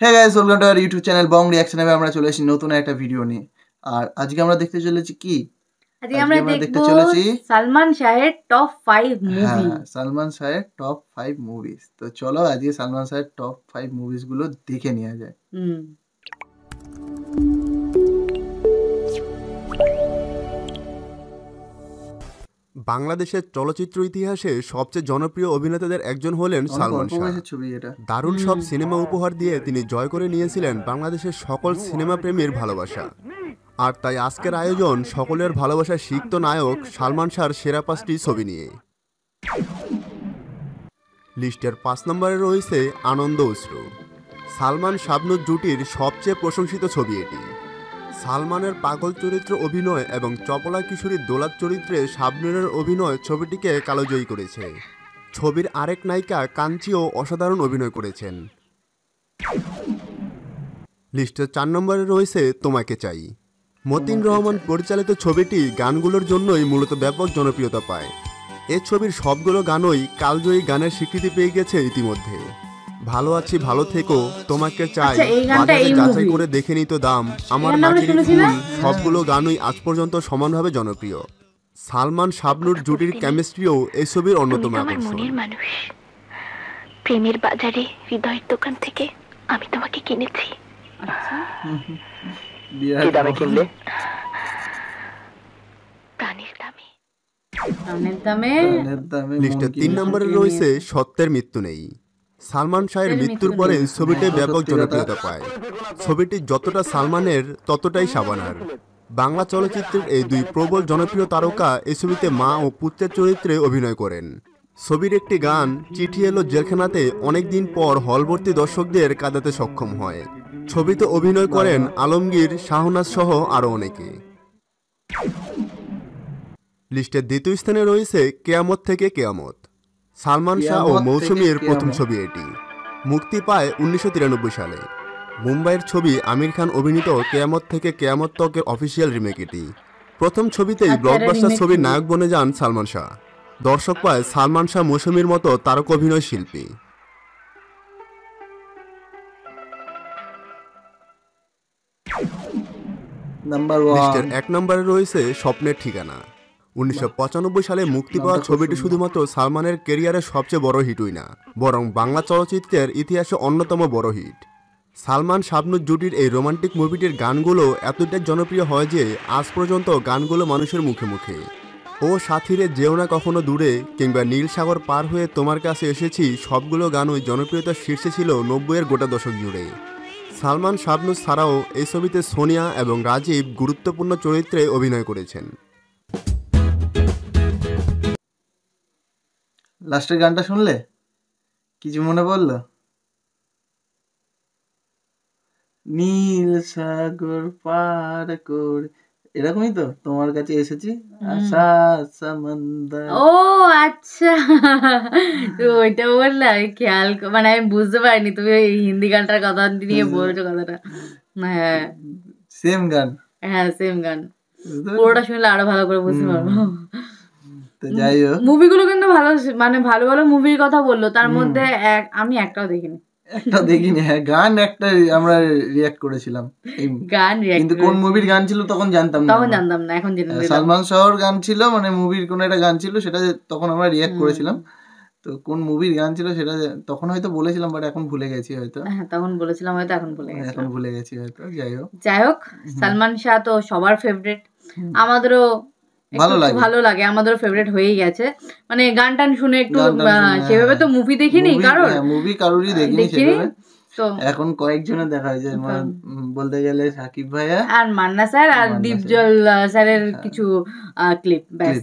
Hey guys, welcome to our YouTube channel Bong রিঅ্যাকশনে। আমরা চলে এসেছি নতুন একটা ভিডিও নিয়ে। আর আজকে আমরা দেখতে চলেছি কি? আজকে আমরা দেখতে চলেছি সালমান শাহের টপ 5 মুভি। সালমান শাহের টপ 5 মুভিজ। তো চলো আজকে সালমান শাহের টপ 5 মুভিজ গুলো দেখে নেওয়া যায়। বাংলাদেশের চলচ্চিত্র ইতিহাসে সবচেয়ে জনপ্রিয় অভিনেতাদের একজন হলেন সালমান শাহ। দারুণ সব সিনেমা উপহার দিয়ে তিনি জয় করে নিয়েছিলেন বাংলাদেশের সকল সিনেমা প্রেমীর ভালোবাসা। আর তাই আজকের আয়োজন সকলের ভালোবাসার সিক্ত নায়ক সালমান শাহর সেরা 5টি ছবি নিয়ে। লিস্টের 5 নম্বরে রয়েছে আনন্দ অশ্রু। সালমান শাবনূর জুটির সবচেয়ে প্রশংসিত ছবি এটি। সালমানের পাগল চরিত্র অভিনয় এবং চপলা কিশোরীর দোলাত চরিত্রে শাবনূরের অভিনয় ছবিটিকে কালোজয়ী করেছে। ছবির আরেক নায়িকা কাঞ্চিও অসাধারণ অভিনয় করেছেন। লিস্টের 4 নম্বরে রয়েছে তোমাকে চাই। মতিন রহমান পরিচালিত ছবিটি গানগুলোর জন্যই মূলত ব্যাপক জনপ্রিয়তা পায়। এ ছবির সবগুলো গানই কালজয়ী গানের স্বীকৃতি পেয়ে গেছে ইতিমধ্যে। ভালো আছি ভালো থেকো, তোমাকে চাই, বাজারে যাচাই করে দেখে নিত দাম, আমার মাটির ফুল, সবগুলো গানই আজ পর্যন্ত সমানভাবে জনপ্রিয়। সালমান শাবনূর জুটির কেমিস্ট্রিও এই ছবির অন্যতম আকর্ষণ। প্রেমের বাজারে হৃদয়ের দোকান থেকে আমি তোমাকে কিনেছি। কি দামে কিনলে? প্রাণের দামে। লিস্টে 3 নম্বরে রয়েছে সত্যের মৃত্যু নেই। সালমান শাহের মৃত্যুর পরে ছবিটি ব্যাপক জনপ্রিয়তা পায়। ছবিটি যতটা সালমানের ততটাই শাবানার। বাংলা চলচ্চিত্রের এই দুই প্রবল জনপ্রিয় তারকা এই ছবিতে মা ও পুত্রের চরিত্রে অভিনয় করেন। ছবির একটি গান চিঠি এলো জেলখানাতে অনেকদিন পর হলভর্তি দর্শকদের কাঁদাতে সক্ষম হয়। ছবিতে অভিনয় করেন আলমগীর, শাহনাজ সহ আরও অনেকে। লিস্টের 2য় স্থানে রয়েছে কেয়ামত থেকে কেয়ামত। সালমান শাহ ও মৌসুমীর প্রথম ছবি এটি। মুক্তি পায় 1993 সালে। মুম্বাইয়ের ছবি আমির খান অভিনীত কেয়ামত থেকে কেয়ামত তকের অফিসিয়াল রিমেক এটি। প্রথম ছবিতেই ব্লকবাস্টার ছবির নায়ক বনে যান সালমান শাহ। দর্শক পায় সালমান শাহ মৌসুমীর মতো তারকা অভিনয় শিল্পী। লিস্টের 1 নম্বরে রয়েছে স্বপ্নের ঠিকানা। 1995 সালে মুক্তি পাওয়া ছবিটি শুধুমাত্র সালমানের ক্যারিয়ারের সবচেয়ে বড় হিটই না, বরং বাংলা চলচ্চিত্রের ইতিহাসে অন্যতম বড় হিট। সালমান শাবনূর জুটির এই রোমান্টিক মুভিটির গানগুলো এতটাই জনপ্রিয় হয় যে আজ পর্যন্ত গানগুলো মানুষের মুখে মুখে। ও সাথীরে যেও না কখনো দূরে কিংবা নীল সাগর পার হয়ে তোমার কাছে এসেছি, সবগুলো গানই জনপ্রিয়তার শীর্ষে ছিল 90-এর গোটা দশক জুড়ে। সালমান শাবনূর ছাড়াও এই ছবিতে সোনিয়া এবং রাজীব গুরুত্বপূর্ণ চরিত্রে অভিনয় করেছেন। লাস্টের গানটা শুনলে কিছু মনে পড়লো? নীল সাগর পার করে, এরকমই তো তোমার কাছে এসেছি, আশা সমুদ্র। ও আচ্ছা, তো ওইটা বললে আমি খেয়াল মানে আমি বুঝতে পারিনি তুমি ওই হিন্দি গানটার কথা নিয়ে বলছো কথাটা। হ্যাঁ সেম গান। হ্যাঁ সেম গান, পুরোটা শুনলে আরো ভালো করে বুঝতে পারবো। যাই হোক, মুভিগুলো কিন্তু ভালো, মানে ভালো ভালো মুভির কথা বললো, তার মধ্যে আমি একটাও দেখিনি। হ্যাঁ গান একটা আমরা রিঅ্যাক্ট করেছিলাম, গান কিন্তু কোন মুভির গান ছিল তখন জানতাম না, এখন জেনে নিলাম। সালমান শাহর গান ছিল, মানে মুভির কোন একটা গান ছিল, সেটা তখন আমরা রিঅ্যাক্ট করেছিলাম। তো কোন মুভির গান ছিল সেটা তখন হয়তো বলেছিলাম, বাট এখন ভুলে গেছি হয়তো। হ্যাঁ তখন বলেছিলাম হয়তো, এখন ভুলে গেছি হয়তো। যাই হোক, সালমান শাহ তো সবার ফেভারিট, আমাদেরও ভালো লাগে, আমাদেরও ফেভারিট হয়েই গেছে। মানে গান টান শুনে একটু সেভাবে তো মুভি দেখিনি, কারোরই দেখিনি সেভাবে। তো এখন কয়েকজনের দেখা হয়েছে, বলতে গেলে সাকিব ভাইয়া আর মান্না স্যার আর দীপজল স্যারের কিছু ক্লিপ, ব্যাস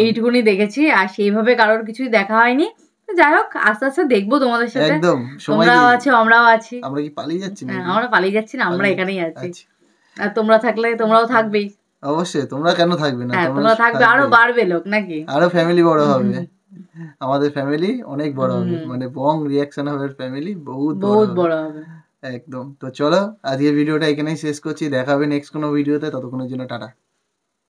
এইটুকুনি দেখেছি, আর সেইভাবে কারোর কিছুই দেখা হয়নি। যাই হোক, আস্তে আস্তে দেখবো তোমাদের সাথে, তোমরাও আছো আমরাও আছি। আমরা কি পালিয়ে যাচ্ছি? আমরা পালিয়ে যাচ্ছি না, আমরা এখানেই আছি। আর তোমরা থাকলে তোমরাও থাকবেই। অবশ্যই, তোমরা কেন থাকবে না? তোমরা থাকবে, আরো বাড়বে লোক নাকি, আরো ফ্যামিলি বড় হবে। আমাদের ফ্যামিলি অনেক বড় হবে, মানে বং রিঅ্যাকশন হবে ফ্যামিলি বহুত বড় হবে একদম। তো চলো আজকের ভিডিওটা এখানেই শেষ করছি, দেখা হবে নেক্সট কোনো ভিডিওতে, ততক্ষণের জন্য টাটা।